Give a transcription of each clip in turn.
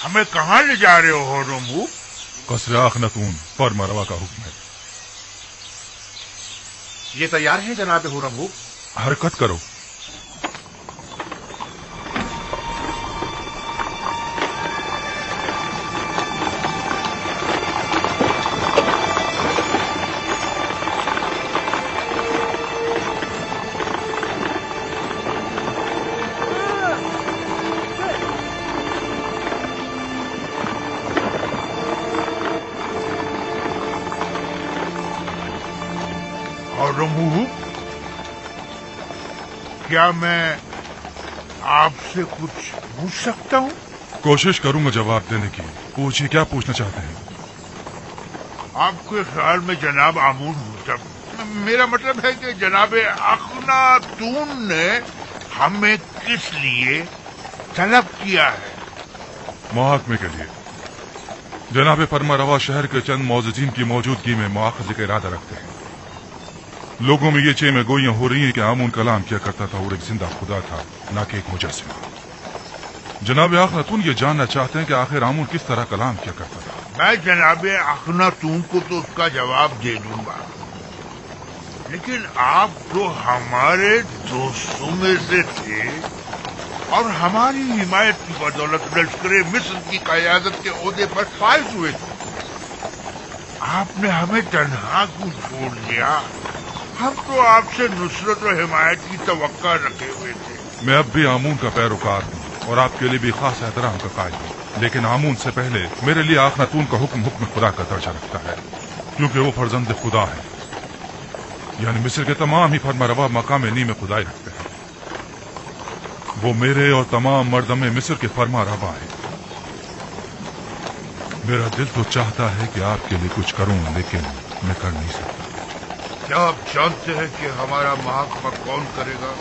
हमें कहाँ ले जा रहे हो रमू? कसर अखनतून फर्मा रवा का हुक्म है। ये तैयार है जनाब हुरमू। हरकत करो। और रमू, क्या मैं आपसे कुछ पूछ सकता हूँ? कोशिश करूंगा जवाब देने की। पूछिए, क्या पूछना चाहते हैं? आपके ख्याल में जनाब आमून हुसैन, मेरा मतलब है कि जनाब अखनातून ने हमें किस लिए तलब किया है? मुहाकमे के लिए। जनाब फरमा रवा शहर के चंद मौजूदीन की मौजूदगी में मुआखजे का इरादा रखते हैं। लोगों में ये चेमे गोइयां हो रही हैं कि आमून कलाम किया करता था और एक जिंदा खुदा था, न कि एक मुजस्सिमा। जनाब अखनातून ये जानना चाहते हैं कि आखिर आमून किस तरह कलाम किया करता था। मैं जनाब अखनातून को तो उसका जवाब दे दूंगा, लेकिन आप तो हमारे दोस्तों में से थे और हमारी हिमायत की बदौलत लश्कर मिस्र की क़यादत के ओहदे पर फाइज हुए थे। आपने हमें तन्हा क्यों छोड़ दिया? हम तो आपसे नुसरत और हिमायत की तवक्का रखे हुए थे। मैं अब भी आमून का पैरोकार हूँ और आपके लिए भी खास एहतराम का कायल हूँ, लेकिन आमून से पहले मेरे लिए अखनातून का हुक्म खुदा का दर्जा रखता है, क्योंकि वो फर्जंद खुदा है। यानी मिस्र के तमाम ही फरमा रवा मकाम नी में खुदाई रखते हैं। वो मेरे और तमाम मर्दमे मिस्र के फरमा रवा है। मेरा दिल तो चाहता है कि आपके लिए कुछ करूं, लेकिन मैं कर नहीं सकता। क्या आप जानते हैं कि हमारा महकमा कौन करेगा?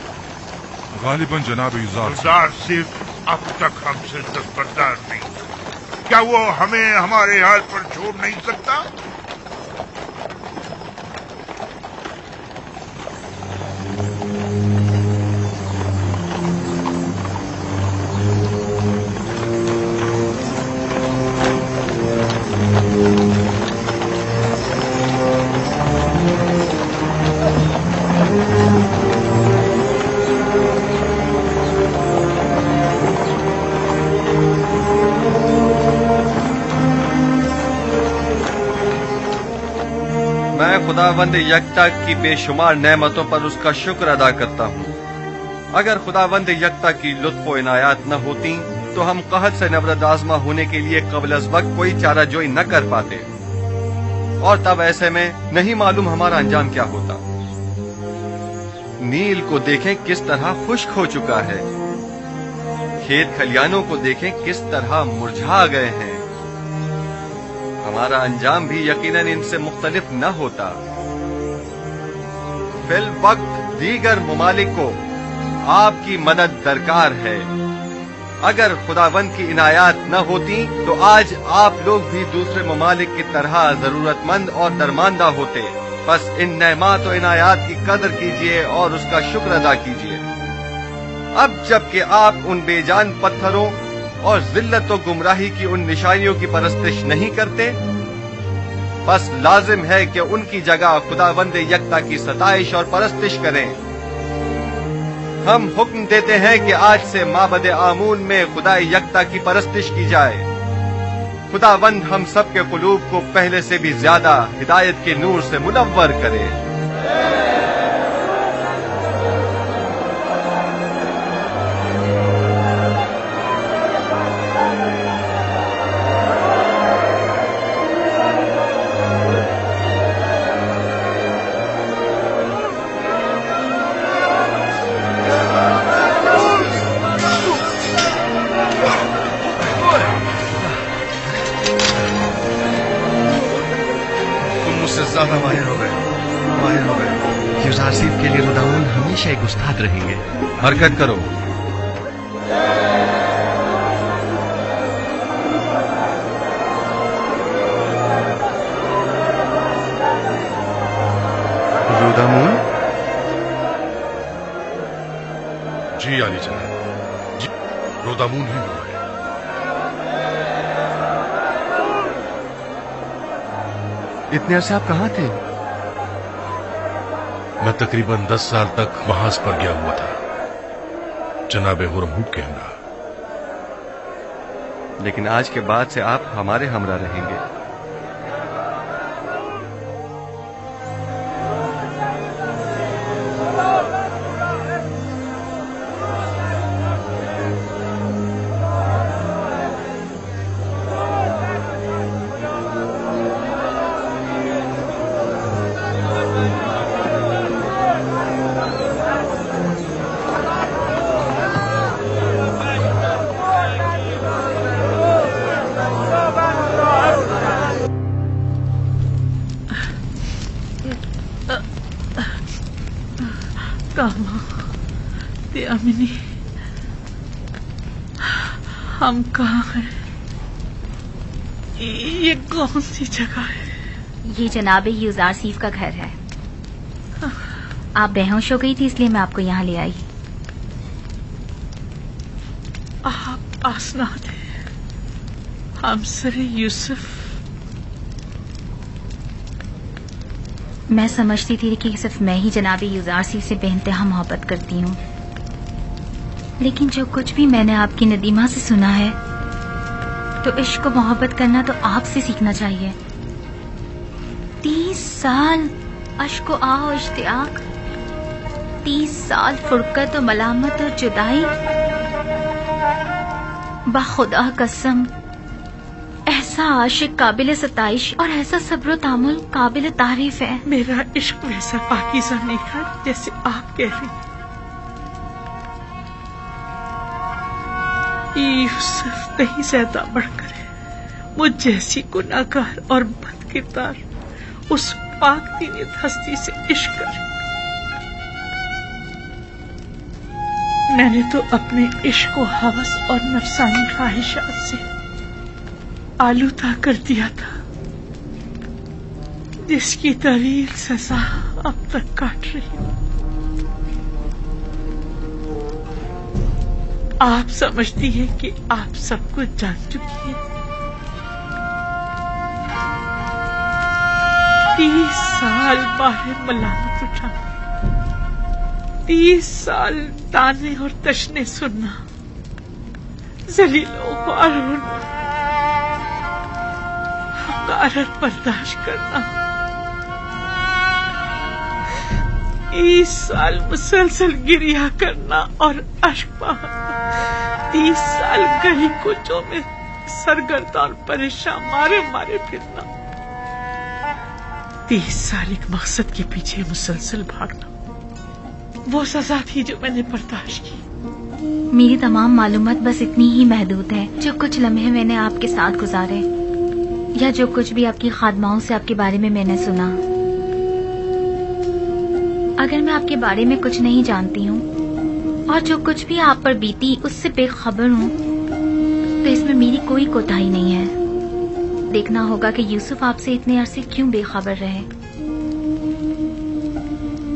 गालिबन जनाब युजार सिर्फ अब तक हमसे दस्तबरदार नहीं। क्या वो हमें हमारे हाल पर छोड़ नहीं सकता? मैं खुदावंद यकता की बेशुमार नेमतों पर उसका शुक्र अदा करता हूँ। अगर खुदावंद यकता की लुत्फ व इनायात न होती तो हम कहत से नबरद आजमा होने के लिए कबल अज वक्त कोई चारा जोई न कर पाते, और तब ऐसे में नहीं मालूम हमारा अंजाम क्या होता। नील को देखें किस तरह खुश्क हो चुका है, खेत खलियानों को देखें किस तरह मुरझा गए हैं। हमारा अंजाम भी यकीनन इनसे मुख्तलिफ न होता। फिल वक्त दीगर मुमालिक को आपकी मदद दरकार है। अगर खुदावंद की इनायात न होती तो आज आप लोग भी दूसरे मुमालिक की तरह जरूरतमंद और दरमांदा होते। बस इन नेमात और इनायात की कदर कीजिए और उसका शुक्र अदा कीजिए। अब जबकि आप उन बेजान पत्थरों और जिल्लत व गुमराही की उन निशानियों की परस्तिश नहीं करते, बस लाजिम है कि उनकी जगह खुदावंद यकता की सताइश और परस्तिश करें। हम हुक्म देते हैं कि आज से माबद आमून में खुदा यकता की परस्तिश की जाए। खुदावंद हम सब के कुलूब को पहले से भी ज्यादा हिदायत के नूर से मुनव्वर करे। ज्यादा माहिर हो गए। युजारसीब के लिए रुदाउन हमेशा एक उस्ताद रहेंगे। हरकत करो। रुदामुन? जी आली जनाब, जी रोदामुन ही हुआ है। इतने अरसे आप कहाँ थे? मैं तकरीबन 10 साल तक महाज पर गया हुआ था, जनाब हुरम के हमरा। लेकिन आज के बाद से आप हमारे हमरा रहेंगे। कामा त्यामिनी, हम कहाँ हैं? ये कौन सी जगह है? ये जनाब यूजारसीफ का घर है। आप बेहोश हो गई थी इसलिए मैं आपको यहाँ ले आई। आप आसनाद हैं, हमसरे यूसुफ। मैं समझती थी कि सिर्फ मैं ही जनाब यूजारसीफ से बेइंतहा मोहब्बत करती हूँ, लेकिन जो कुछ भी मैंने आपकी नदीमा से सुना है तो इश्क को मोहब्बत करना तो आपसे सीखना चाहिए। 30 साल अश्क को आह और इश्तियाक, 30 साल फुरकत और मलामत और जुदाई। बाखुदा कसम, ऐसा आशिक काबिल सताइश और ऐसा सब्र तामुल काबिल तारीफ है। मेरा इश्क वैसा पाकीज़ा नहीं था जैसे आप कह रही। यूसुफ नहीं ज्यादा बढ़कर है, मुझ जैसी गुनाहगार और बदकिरदार उस पाक दीनियत हस्ती से इश्क कर। मैंने तो अपने इश्क को हवस और नफसानी ख्वाहिशात से आलूदा कर दिया था, जिसकी तवील सजा अब तक काट रही हूँ। आप समझती हैं कि आप सब कुछ जान चुकी हैं। 30 साल बाहर मलामत उठाना, 30 साल ताने और तशने सुनना, जलीलो ख्वार होना, हकारत बर्दाश्त करना, 30 साल मुसलसल गिरिया करना और अश्क बहाना, 30 साल गली कोचों में सरगर्दान परेशान मारे मारे फिरना, 30 साल एक मकसद के पीछे मुसलसल भागना, वो सजा थी जो मैंने बर्दाश्त की। मेरी तमाम मालूमात बस इतनी ही महदूद है। जो कुछ लम्हे मैंने आपके साथ गुजारे या जो कुछ भी आपकी खादमाओं से आपके बारे में मैंने सुना, अगर मैं आपके बारे में कुछ नहीं जानती हूँ और जो कुछ भी आप पर बीती उससे बेखबर हूँ, तो इसमें मेरी कोई कोताही नहीं है। देखना होगा कि यूसुफ आपसे इतने अरसे क्यों बेखबर रहे।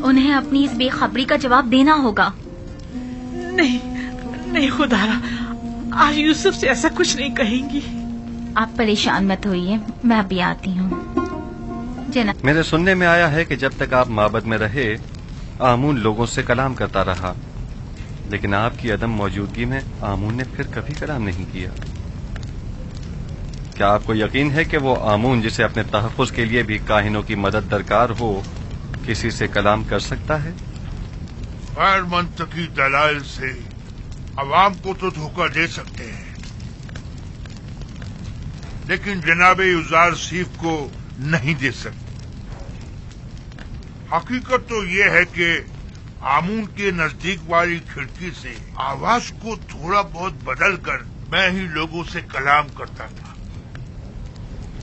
उन्हें अपनी इस बेखबरी का जवाब देना होगा। नहीं नहीं खुदारा, आज यूसुफ से ऐसा कुछ नहीं कहेंगी। आप परेशान मत होइए, मैं अभी आती हूँ। जनाब, मेरे सुनने में आया है कि जब तक आप माबद में रहे आमून लोगों से कलाम करता रहा, लेकिन आपकी अदम मौजूदगी में आमून ने फिर कभी कलाम नहीं किया। क्या आपको यकीन है कि वो आमून जिसे अपने तहफ़्फ़ुज़ के लिए भी काहिनों की मदद दरकार हो, किसी से कलाम कर सकता है? गैर मंतकी दलाइल से अवाम को तो धोखा दे सकते हैं, लेकिन जनाब यूजारसीफ को नहीं दे सकते। हकीकत तो ये है कि आमून के नजदीक वाली खिड़की से आवाज को थोड़ा बहुत बदल कर मैं ही लोगों से कलाम करता था।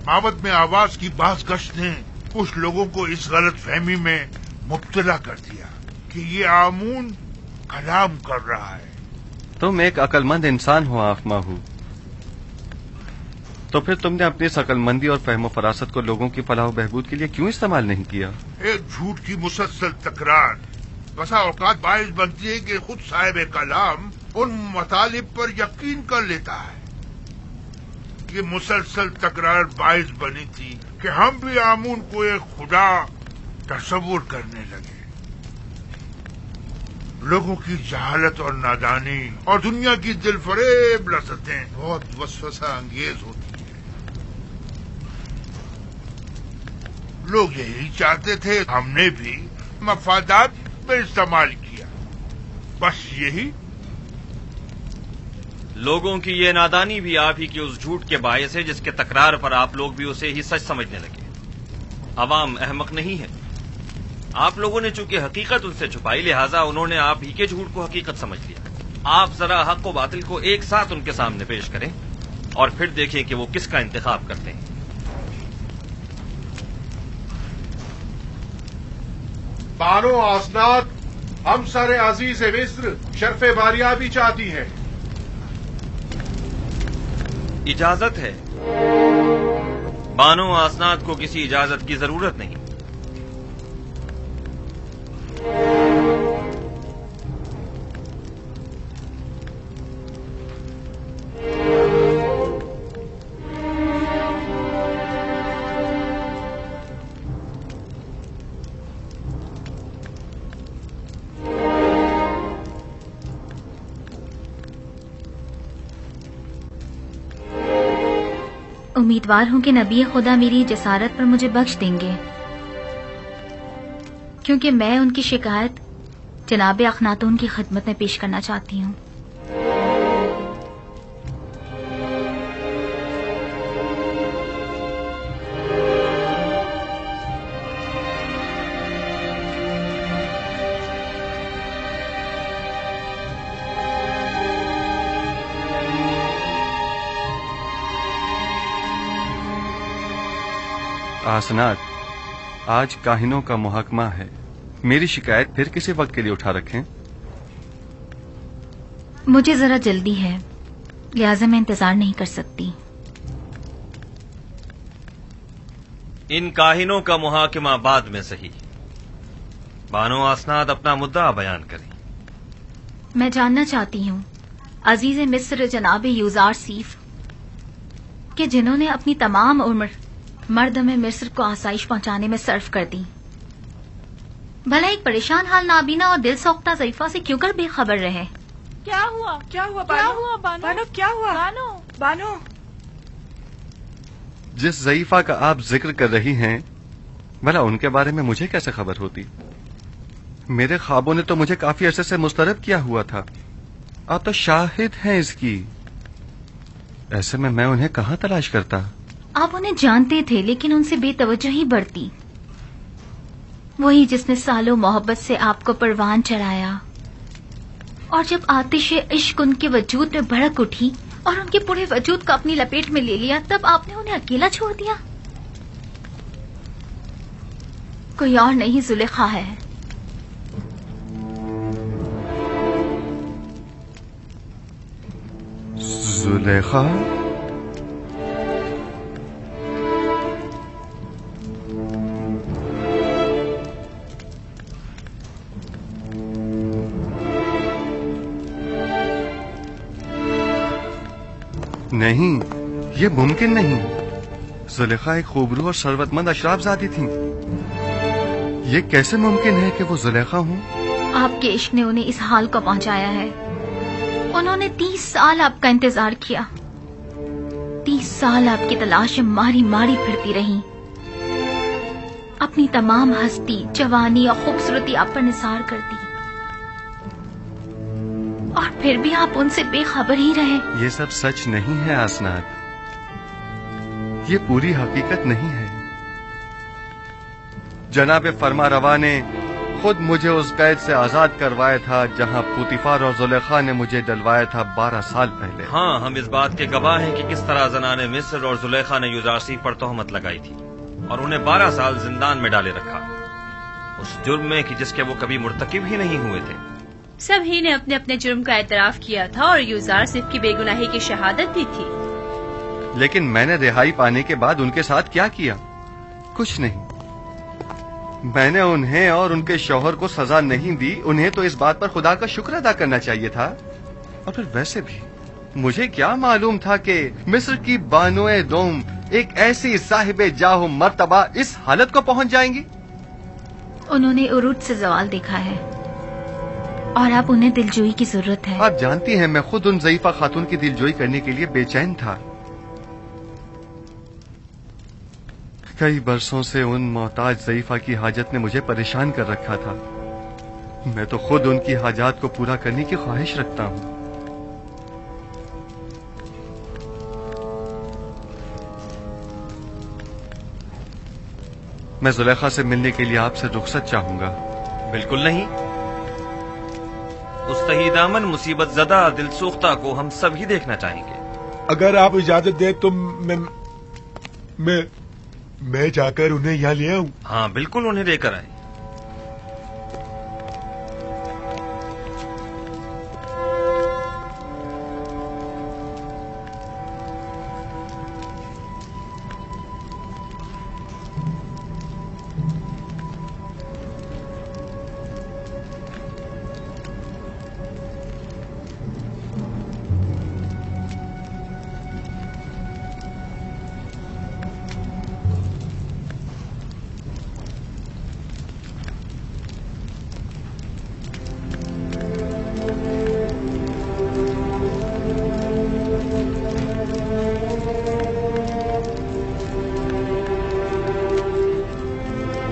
माबद में आवाज की बाज़ गश्त ने कुछ लोगों को इस गलत फहमी में मुब्तला कर दिया कि ये आमून कलाम कर रहा है। तुम एक अक्लमंद इंसान हो आफमाहू, तो फिर तुमने अपनी इस अक्लमंदी और फहमो फरासत को लोगों की फलाह बहबूद के लिए क्यों इस्तेमाल नहीं किया? एक झूठ की मुसलसल तकरार बसा औकात बाइस बनती है कि खुद साहिब कलाम उन मतालिब पर यकीन कर लेता है की मुसलसल तकरार बाइस बनी थी कि हम भी आमून को एक खुदा तस्वुर करने लगे। लोगों की जहालत और नादानी और दुनिया की दिलफरेब लज़्ज़तें बहुत वसवसा अंगेज होती हैं। लोग यही चाहते थे, हमने भी मफादात में इस्तेमाल किया, बस यही। लोगों की ये नादानी भी आप ही के उस झूठ के बायस है जिसके तकरार पर आप लोग भी उसे ही सच समझने लगे। अवाम अहमक नहीं है। आप लोगों ने चूंकि हकीकत उनसे छुपाई, लिहाजा उन्होंने आप ही के झूठ को हकीकत समझ लिया। आप जरा हक व बातिल को एक साथ उनके सामने पेश करें और फिर देखें कि वो किसका इंतखाब करते हैं। बानो आसनाद, हम सर अजीज मिस्र शर्फ बारियाबी चाहती हैं। इजाजत है। बानो आसनाद को किसी इजाजत की जरूरत नहीं। उम्मीदवार हूं कि नबी खुदा मेरी जसारत पर मुझे बख्श देंगे, क्योंकि मैं उनकी शिकायत जनाब अखनातून की खिदमत में पेश करना चाहती हूं। आसनाद, आज काहिनों का मुहकमा है। मेरी शिकायत फिर किसी वक्त के लिए उठा रखें। मुझे जरा जल्दी है, लिहाजा मैं इंतजार नहीं कर सकती। इन काहिनों का मुहाकिमा बाद में सही। बानो आसनाद अपना मुद्दा बयान करें। मैं जानना चाहती हूँ अजीज मिस्र जनाब यूजार सीफ कि जिन्होंने अपनी तमाम उम्र मर्द में मिस्र को आसाइश पहुंचाने में सर्फ कर दी, भला एक परेशान हाल नाबीना और दिल सौख्ता ज़ईफा से क्यों कर बेखबर रहे? क्या हुआ बानो? क्या हुआ बानो? क्या हुआ बानो? जिस ज़ईफा का आप जिक्र कर रही हैं, भला उनके बारे में मुझे कैसे खबर होती? मेरे ख्वाबों ने तो मुझे काफी अरसे से मुस्तरब किया हुआ था। आप तो शाहिद हैं इसकी। ऐसे में मैं उन्हें कहाँ तलाश करता? आप उन्हें जानते थे, लेकिन उनसे बेतवज्जोही बढ़ती। वही जिसने सालों मोहब्बत से आपको परवान चढ़ाया, और जब आतिश इश्क उनके वजूद में भड़क उठी और उनके पूरे वजूद को अपनी लपेट में ले लिया, तब आपने उन्हें अकेला छोड़ दिया। कोई और नहीं, जुलेखा है। जुलेखा? नहीं, ये मुमकिन नहीं। जुलेखा एक खूबरू और शरबतमंद अशराफजादी थी। ये कैसे मुमकिन है कि वो जुलेखा हूँ? आपके इश्क ने उन्हें इस हाल को पहुंचाया है। उन्होंने 30 साल आपका इंतजार किया। 30 साल आपकी तलाश में मारी मारी फिरती रही। अपनी तमाम हस्ती, जवानी और खूबसूरती आप पर निसार कर दी, और फिर भी आप उनसे बेखबर ही रहे। ये सब सच नहीं है आसनाद। ये पूरी हकीकत नहीं है। जनाब फरमा रवा ने खुद मुझे उस कैद से आजाद करवाया था जहां पुतिफार और जुलेखा ने मुझे डलवाया था 12 साल पहले। हाँ, हम इस बात के गवाह हैं कि किस तरह जनाने मिस्र और जुलेखा ने यूजारसी पर तोहमत लगाई थी और उन्हें 12 साल जिंदान में डाले रखा, उस जुर्म में कि जिसके वो कभी मुर्तकिब ही नहीं हुए थे। सभी ने अपने अपने जुर्म का एतराफ किया था और यूजार सिर्फ की बेगुनाही की शहादत भी थी। लेकिन मैंने रिहाई पाने के बाद उनके साथ क्या किया? कुछ नहीं। मैंने उन्हें और उनके शौहर को सजा नहीं दी। उन्हें तो इस बात पर खुदा का शुक्र अदा करना चाहिए था। और फिर वैसे भी مجھے کیا معلوم تھا کہ مصر کی بانوئے دوم ایک ایسی صاحب جاہ و مرتبہ اس حالت کو پہنچ جائیں گی؟ انہوں نے عروج سے زوال دیکھا ہے اور اب انہیں دلجوئی کی ضرورت ہے. آپ جانتی ہیں میں خود ان ضعیفہ خاتون کی دلجوئی کرنے کے لیے بے چین تھا. کئی برسوں سے ان محتاج ضعیفہ کی حاجت نے مجھے پریشان کر رکھا تھا. میں تو خود ان کی حاجات کو پورا کرنے کی خواہش رکھتا ہوں. میں زلیخا سے ملنے کے لیے آپ سے رخصت چاہوں گا. بالکل نہیں. اس تہی دامن مصیبت زدہ دل سوختہ کو ہم سب ہی دیکھنا چاہیں گے. اگر آپ اجازت دیں تو میں جا کر انہیں یہاں لے آؤں. ہاں بالکل انہیں لے کر آئیں.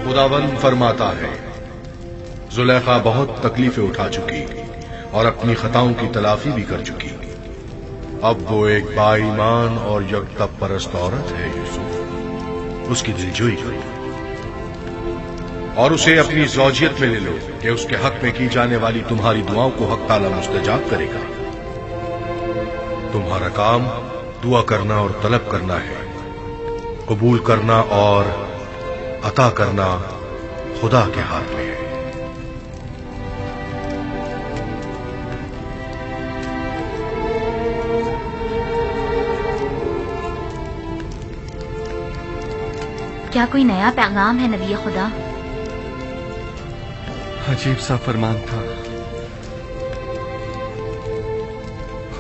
خداوند فرماتا ہے زلیخا بہت تکلیفیں اٹھا چکی اور اپنی خطاؤں کی تلافی بھی کر چکی. اب وہ ایک با ایمان اور یکتا پرست عورت ہے. یوسف اس کی دلجوئی کرو اور اسے اپنی زوجیت میں لے لو کہ اس کے حق میں کی جانے والی تمہاری دعاؤں کو حق تعالی مستجاب کرے گا. تمہارا کام دعا کرنا اور طلب کرنا ہے. قبول کرنا اور عطا کرنا خدا کے ہاتھ میں ہے. کیا کوئی نیا پیغام ہے نبی خدا؟ عجیب سا فرمان تھا.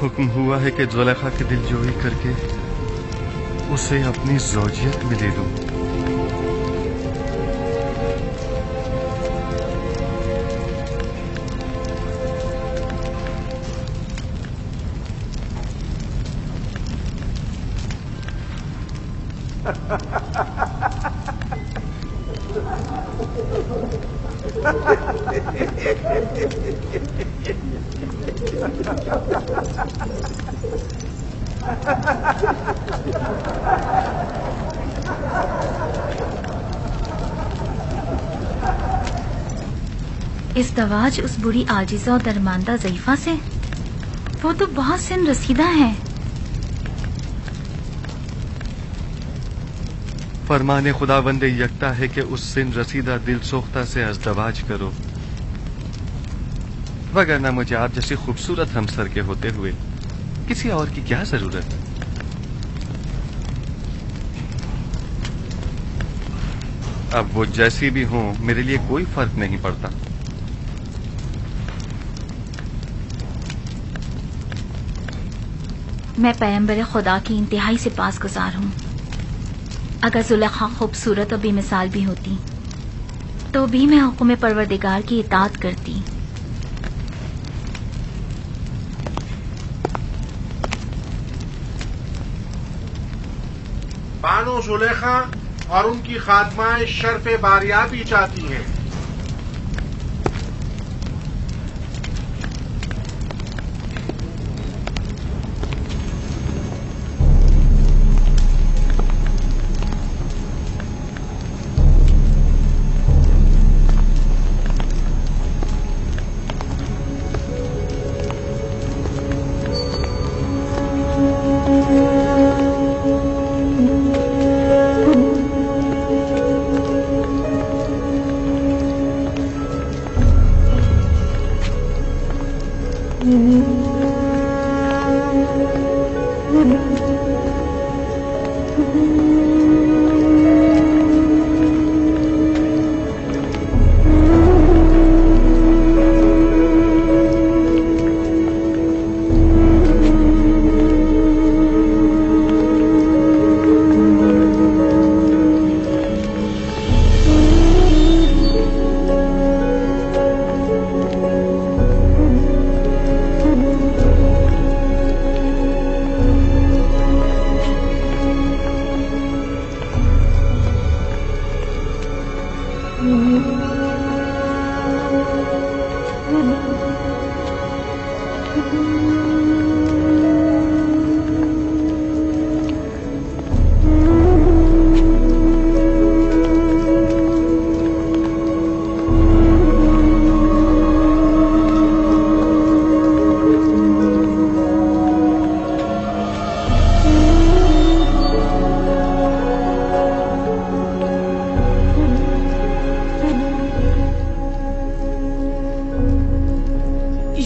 حکم ہوا ہے کہ زلیخا کی دلجوئی کر کے اسے اپنی زوجیت میں لے لوں. ازدواج اس بری عاجزہ اور درماندہ ضعیفہ سے؟ وہ تو بہت سن رسیدہ ہے. فرمان خداوند یکتا ہے کہ اس سن رسیدہ دل سوختہ سے ازدواج کرو، وگرنہ مجھے آپ جیسی خوبصورت ہمسر کے ہوتے ہوئے کسی اور کی کیا ضرورت. اب وہ جیسی بھی ہوں میرے لیے کوئی فرق نہیں پڑتا. میں پیغمبر خدا کی انتہائی سے پاس گزار ہوں. اگر زلیخا خوبصورت اور بے مثال بھی ہوتی تو بھی میں حکم پروردگار کی اطاعت کرتی. بانو زلیخا اور ان کی خادمائیں شرف باریابی چاہتی ہیں.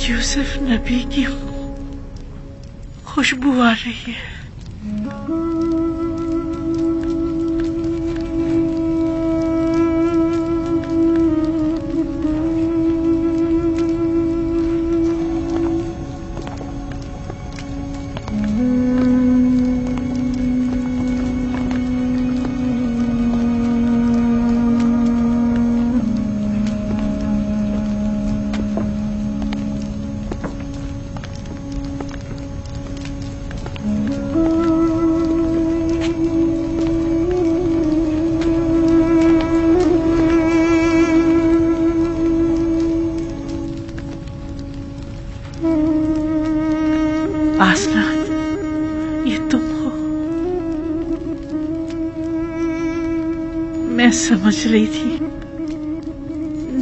यूसुफ नबी की खुशबू आ रही है। आसना, ये तुम हो। मैं समझ रही थी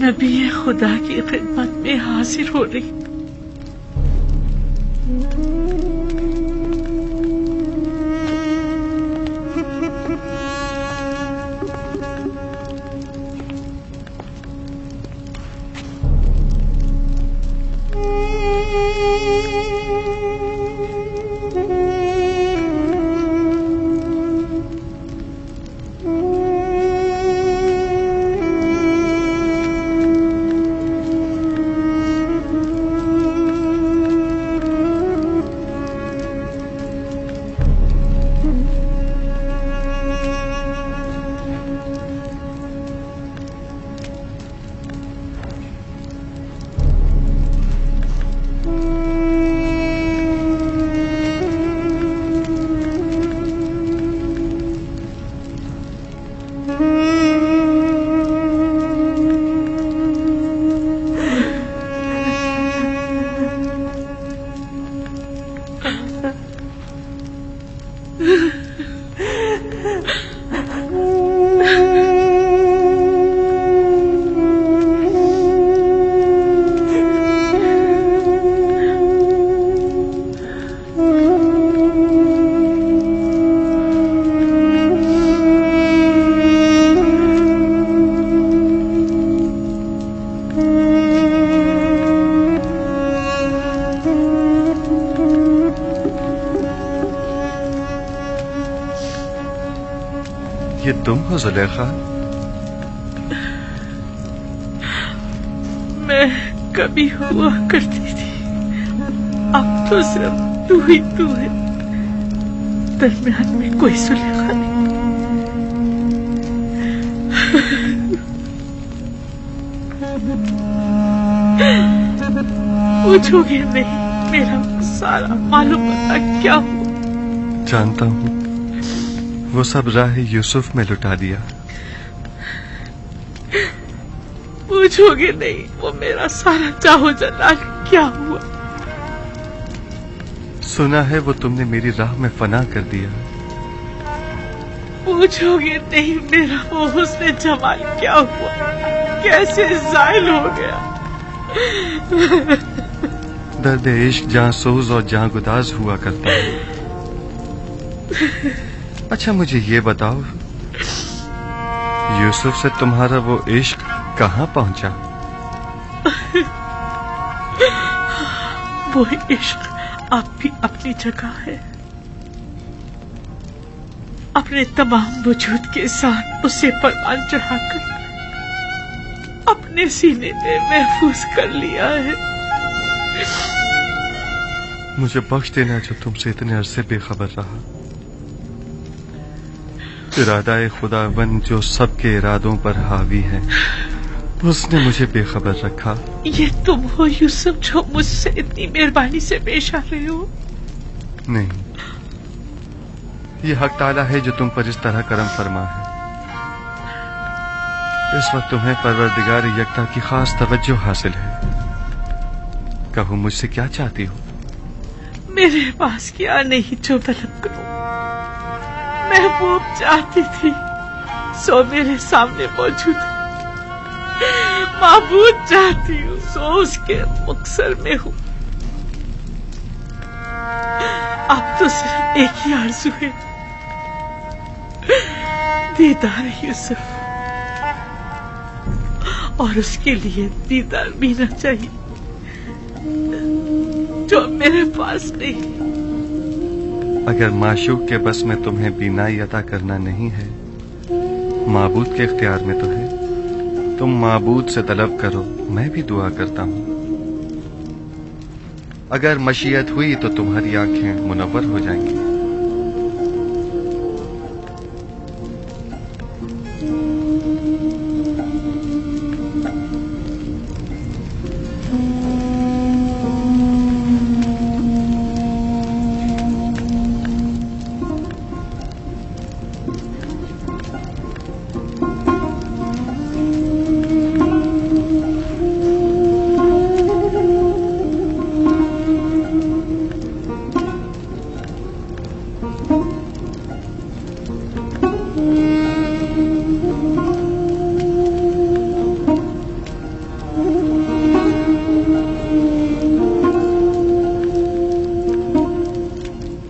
नबी खुदा की खिदमत में हाजिर हो रही। یہ تم ہو زلیخا؟ میں کبھی ہوا کرتی تھی، اب تو صرف تو ہی تو ہے، درمیان میں کوئی زلیخا نہیں۔ پوچھو گے نہیں میرا سارا معلوم ہوتا کیا ہوا؟ جانتا ہوں، وہ سب راہ یوسف میں لٹا دیا۔ پوچھو گے نہیں وہ میرا سارا چاہو جلال کیا ہوا؟ سنا ہے وہ تم نے میری راہ میں فنا کر دیا۔ پوچھو گے نہیں میرا وہ حسن جمال کیا ہوا، کیسے زائل ہو گیا؟ درد عشق جہاں سوز اور جہاں گداز ہوا کرتا ہے۔ اچھا مجھے یہ بتاؤ، یوسف سے تمہارا وہ عشق کہاں پہنچا؟ وہ عشق اب بھی اپنی جگہ ہے، اپنے تمام وجود کے ساتھ اسے پروان چڑھا کر اپنے سینے میں محفوظ کر لیا ہے۔ مجھے بخش دینا جو تم سے اتنے عرصے بے خبر رہا۔ ارادہ خداوند جو سب کے ارادوں پر حاوی ہے، اس نے مجھے بے خبر رکھا۔ یہ تم ہو یوسف جو مجھ سے اتنی مہربانی سے پیش آ رہے ہو؟ نہیں، یہ حق تعالیٰ ہے جو تم پر اس طرح کرم فرما ہے۔ اس وقت تمہیں پروردگار یکتا کی خاص توجہ حاصل ہے۔ کہو مجھ سے کیا چاہتی ہو؟ میرے پاس کیا نہیں جو طلب کروں، محبوب چاہتی تھی سو میرے سامنے موجود ہے، معبود چاہتی ہوں سو اس کے مقصر میں ہوں۔ اب تو صرف ایک ہی آرزو ہے، دیدار یوسف، اور اس کے لیے دیدار ملنا چاہیے جو میرے پاس نہیں۔ اگر معشوق کے بس میں تمہیں بینائی عطا کرنا نہیں ہے، معبود کے اختیار میں تو ہے۔ تم معبود سے طلب کرو، میں بھی دعا کرتا ہوں۔ اگر مشیت ہوئی تو تمہاری آنکھیں منور ہو جائیں گی۔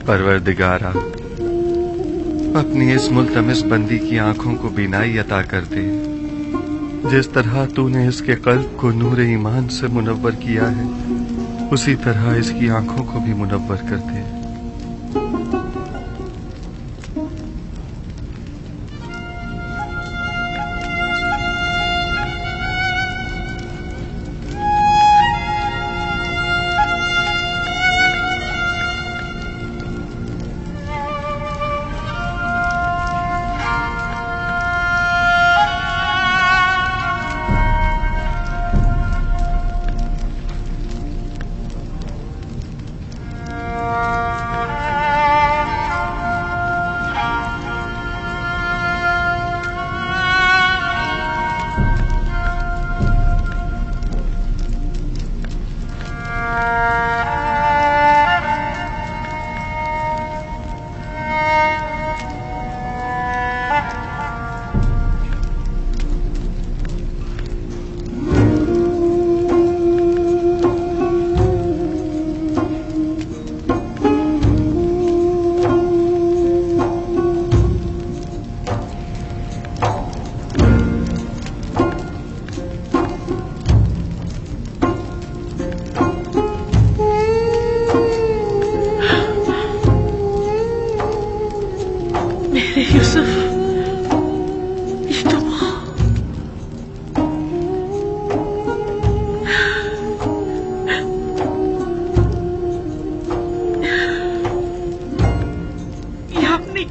پروردگارا، اپنی اس ملتمس بندی کی آنکھوں کو بینائی عطا کر دے، جس طرح تو نے اس کے قلب کو نور ایمان سے منور کیا ہے، اسی طرح اس کی آنکھوں کو بھی منور کر دے۔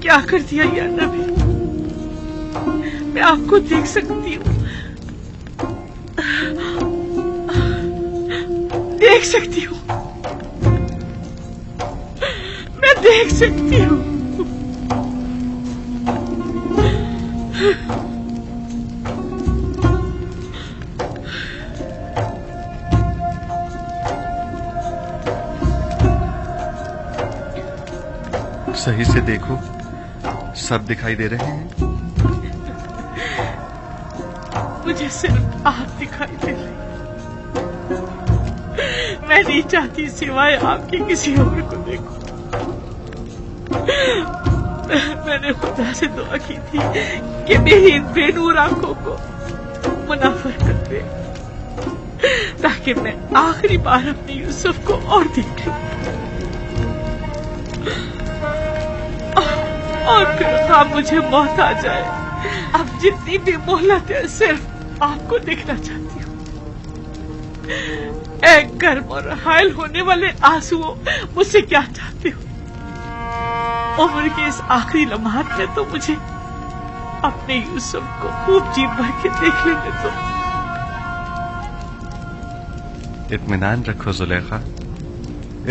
کیا کر دیا یا نبی، میں آپ کو دیکھ سکتی ہوں، دیکھ سکتی ہوں، میں دیکھ سکتی ہوں۔ صحیح سے دیکھو، سب دکھائی دے رہے ہیں؟ مجھے صرف آپ دکھائی دے رہے ہیں، میں نہیں چاہتی سوائے آپ کی کسی اور کو دیکھوں۔ میں نے خدا سے دعا کی تھی کہ میری ان بے نور آنکھوں کو منور کر دے تاکہ میں آخری بار اپنے یوسف کو اور دیکھ لوں، اور پھر خواب مجھے موت آ جائے۔ اب جتنی بھی مہلت ہے صرف آپ کو دیکھنا چاہتی ہوں۔ ایک گرم اور حائل ہونے والے آنسو مجھ سے کیا چاہتے ہو؟ عمر کے اس آخری لمحات میں تو مجھے اپنے یوسف کو خوب جی بھر کے دیکھ لینے دو۔ اطمینان رکھو زلیخا،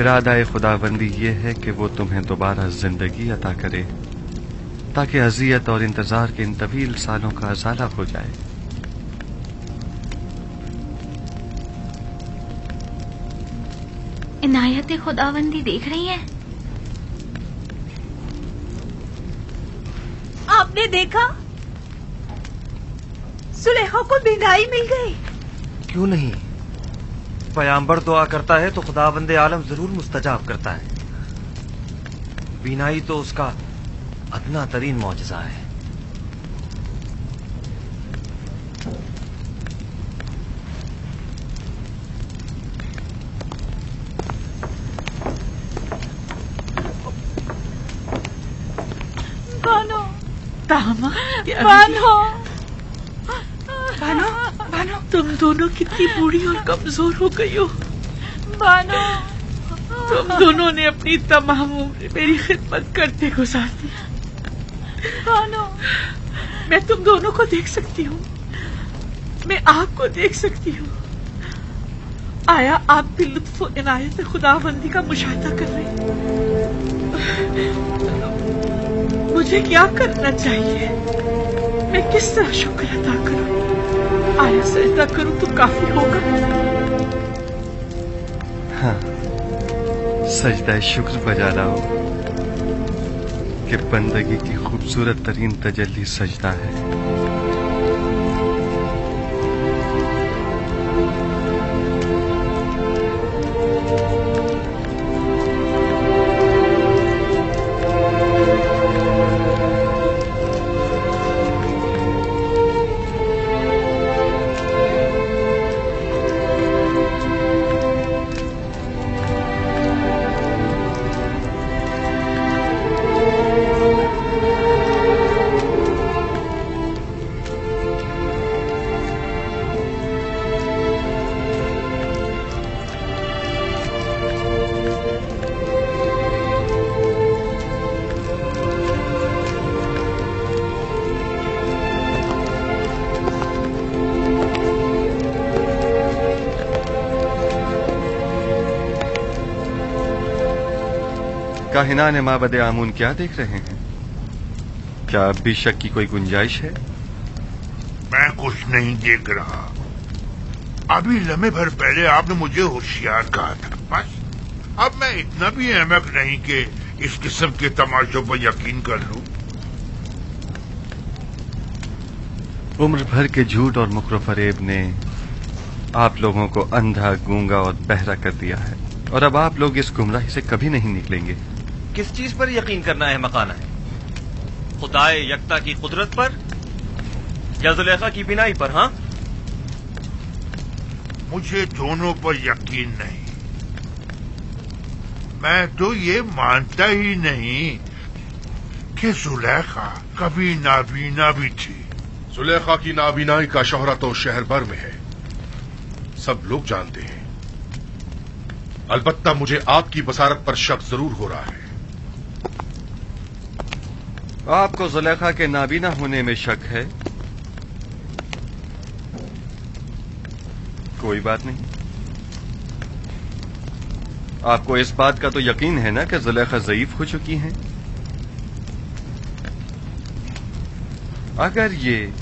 ارادہ خداوندی یہ ہے کہ وہ تمہیں دوبارہ زندگی عطا کرے تاکہ اذیت اور انتظار کے ان طویل سالوں کا ازالہ ہو جائے۔ इनायत खुदावंदी देख रही हैं? आपने देखा? सुलेखा को बीनाई मिल गई। क्यों नहीं? पैगंबर दुआ करता है तो खुदावंदे आलम जरूर मुस्तजाब करता है। बीनाई तो उसका अदना तरीन मौजज़ा है। बानो, दामाद, बानो, बानो, बानो, तुम दोनों कितनी बूढ़ी और कमजोर हो गई हो। बानो, तुम दोनों ने अपनी तमाम उम्र मेरी खिदमत करते गुजार दी। बानो, मैं तुम दोनों को देख सकती हूँ, मैं आपको देख सकती हूँ। आया आप भी लुत्फ और इनायत खुदाबंदी का मुशाहिदा कर रहे हैं। मुझे क्या करना चाहिए? मैं किस तरह शुक्र अदा करूं? आया सजदा करूं तो काफी होगा? हाँ, सजदा शुक्र बजा लाओ कि बंदगी की खूबसूरत तरीन तजल्ली सजदा है। काहिनान माबद आमून क्या देख रहे हैं? क्या अब भी शक की कोई गुंजाइश है? मैं कुछ नहीं देख रहा। अभी लम्हे भर पहले आपने मुझे होशियार कहा था। बस अब मैं इतना भी अहमक नहीं कि इस किस्म के तमाशों पर यकीन कर लूं। उम्र भर के झूठ और मुकरो फरेब ने आप लोगों को अंधा, गूंगा और बहरा कर दिया है, और अब आप लोग इस गुमराही से कभी नहीं निकलेंगे। किस चीज पर यकीन करना है मकाना है? खुदाए यकता की कुदरत पर या जुलेखा की बिनाई पर? हाँ, मुझे दोनों पर यकीन नहीं। मैं तो ये मानता ही नहीं कि जुलेखा कभी नाबीना भी थी। जुलेखा की नाबीनाई का शोहरा तो शहर भर में है, सब लोग जानते हैं। अलबत्ता मुझे आपकी बसारत पर शक जरूर हो रहा है। आपको जुलेखा के नाबीना होने में शक है? कोई बात नहीं। आपको इस बात का तो यकीन है ना कि जुलेखा ज़ईफ हो चुकी हैं? अगर ये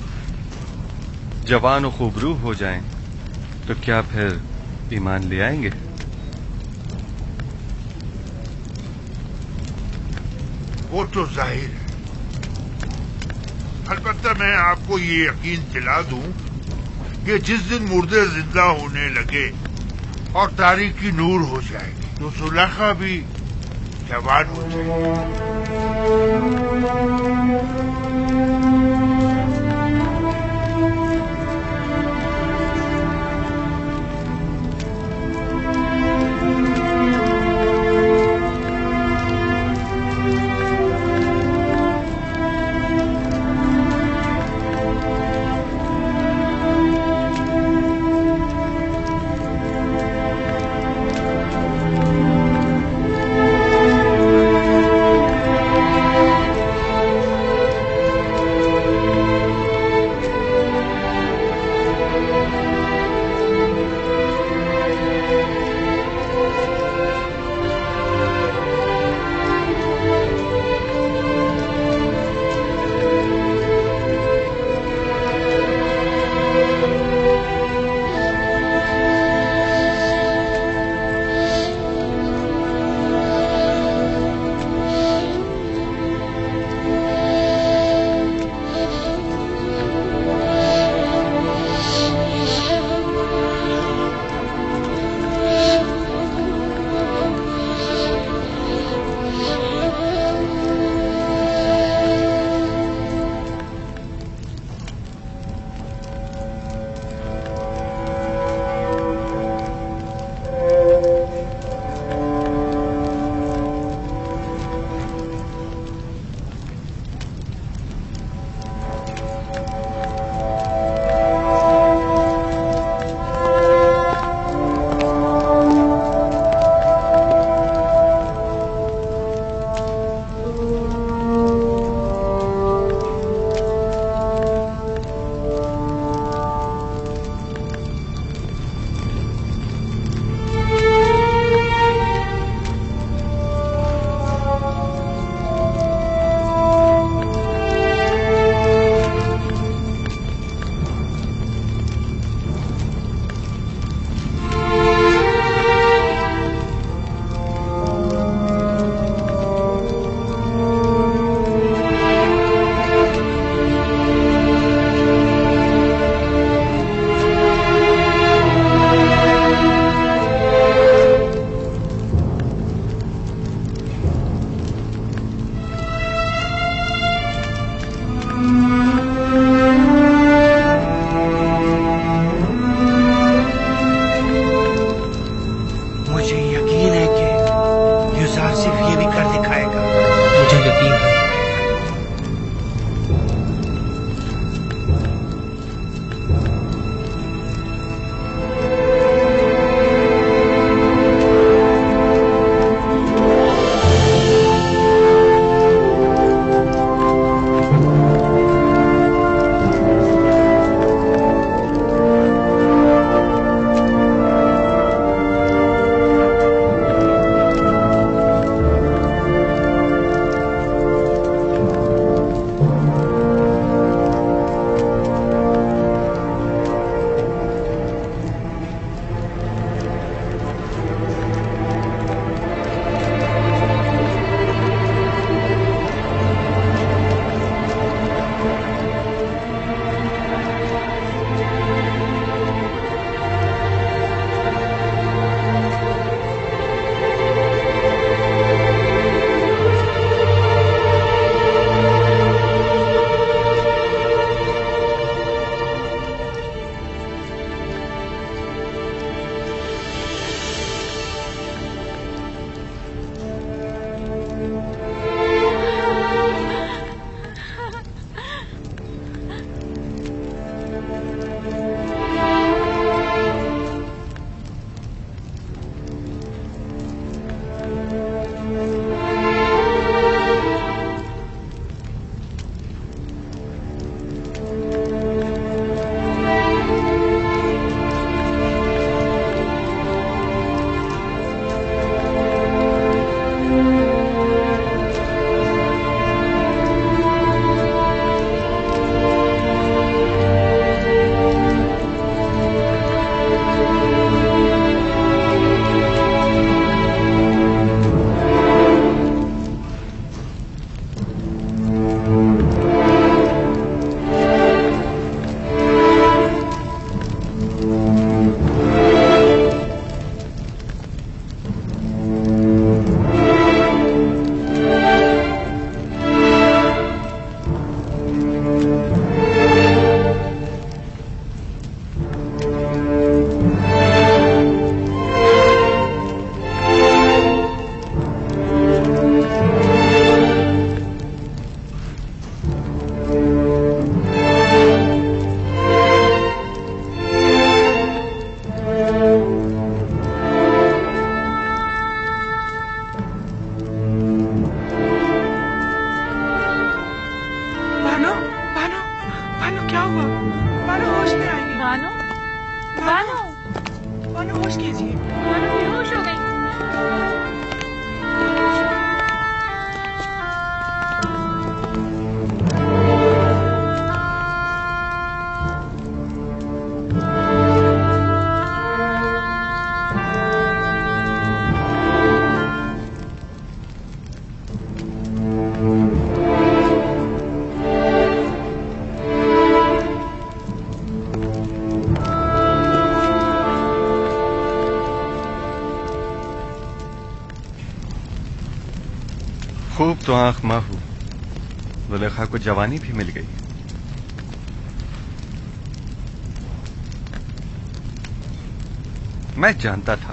जवान और खूबरू हो जाएं, तो क्या फिर ईमान ले आएंगे? वो तो जाहिर है। अलबत्ता मैं आपको ये यकीन दिला दूं कि जिस दिन मुर्दे जिंदा होने लगे और तारीकी नूर हो जाएगी तो जुलेखा भी जवान हो जाएगी। خوب تو آنکھ ماں ہو، زلیخا کو جوانی بھی مل گئی۔ میں جانتا تھا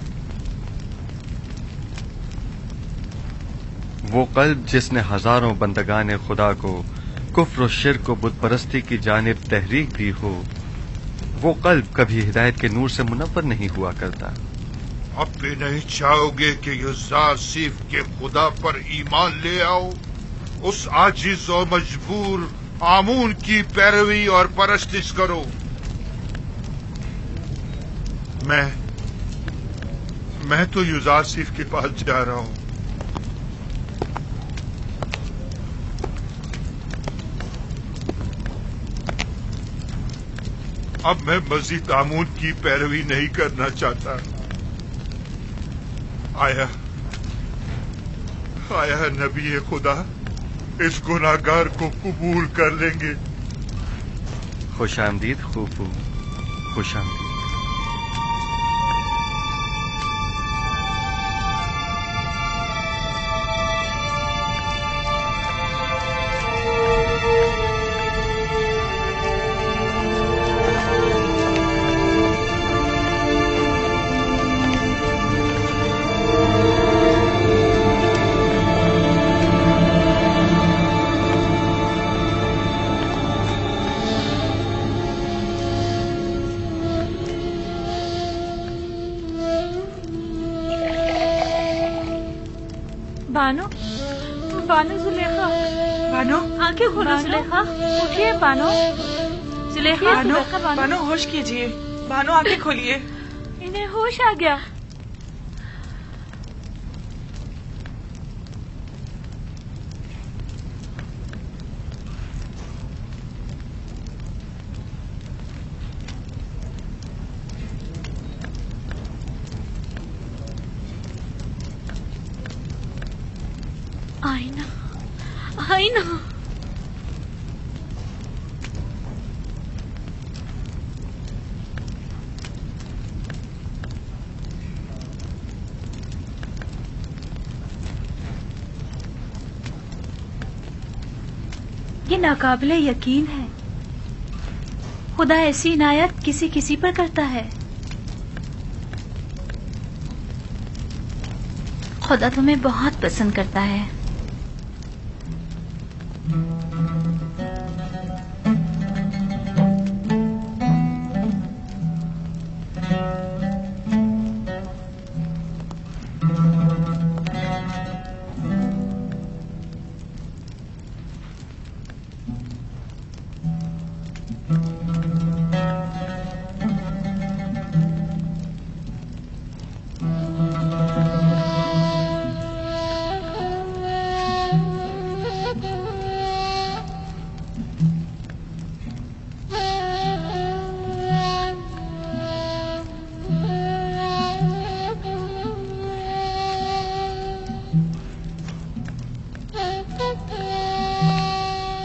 وہ قلب جس نے ہزاروں بندگان خدا کو کفر و شرک و بت پرستی کی جانب تحریک دی ہو، وہ قلب کبھی ہدایت کے نور سے منور نہیں ہوا کرتا۔ اب بھی نہیں چاہو گے کہ یوزارسیف کے خدا پر ایمان لے آؤ، اس عاجز و مجبور آمون کی پیروی اور پرستش کرو۔ میں تو یوزارسیف کے پاس جا رہا ہوں۔ اب میں مزید آمون کی پیروی نہیں کرنا چاہتا۔ آیا نبی خدا اس گناہگار کو قبول کر لیں گے؟ خوش آمدید خوفو، خوش آمدید۔ بانو زلیخا، بانو آنکھیں کھولو زلیخا، اٹھیے بانو، زلیخا بانو ہوش کیجیے، بانو آنکھیں کھولیے۔ انہیں ہوش آ گیا۔ آئینہ یہ ناقابل یقین ہے، خدا ایسی عنایت کسی کسی پر کرتا ہے۔ خدا تمہیں بہت پسند کرتا ہے۔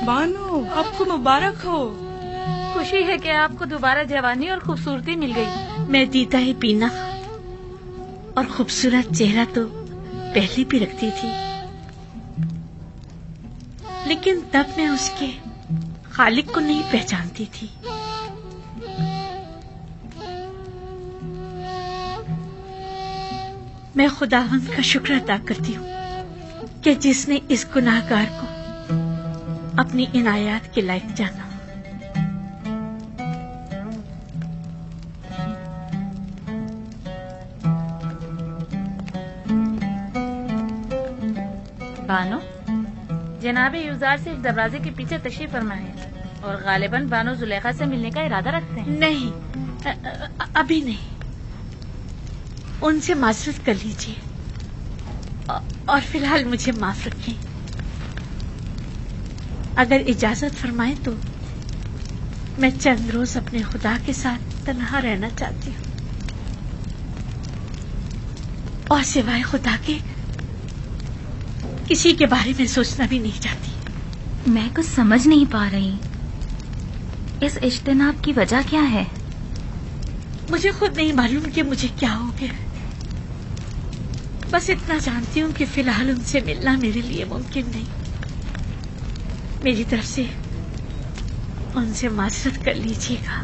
بانو آپ کو مبارک ہو۔ خوشی ہے کہ آپ کو دوبارہ جوانی اور خوبصورتی مل گئی۔ میں دیتا ہی پینا اور خوبصورت چہرہ تو پہلے بھی رکھتی تھی، لیکن تب میں اس کے خالق کو نہیں پہچانتی تھی۔ میں خداوند کا شکر ادا کرتی ہوں کہ جس نے اس گناہگار کو اپنی عنایات کے لائق جانا۔ بانو، جناب یوزار سے دروازے کے پیچھے تشریف فرما ہے اور غالباً بانو زلیخا سے ملنے کا ارادہ رکھتے ہیں۔ نہیں، ابھی نہیں، ان سے معذرت کر لیجیے اور فی الحال مجھے معاف رکھیں۔ اگر اجازت فرمائیں تو میں چند روز اپنے خدا کے ساتھ تنہا رہنا چاہتی ہوں، اور سوائے خدا کے کسی کے بارے میں سوچنا بھی نہیں چاہتی۔ میں کچھ سمجھ نہیں پا رہی، اس اجتناب کی وجہ کیا ہے؟ مجھے خود نہیں معلوم کہ مجھے کیا ہو گیا، بس اتنا جانتی ہوں کہ فی الحال ان سے ملنا میرے لیے ممکن نہیں. میری طرف سے ان سے معذرت کر لیجیے گا.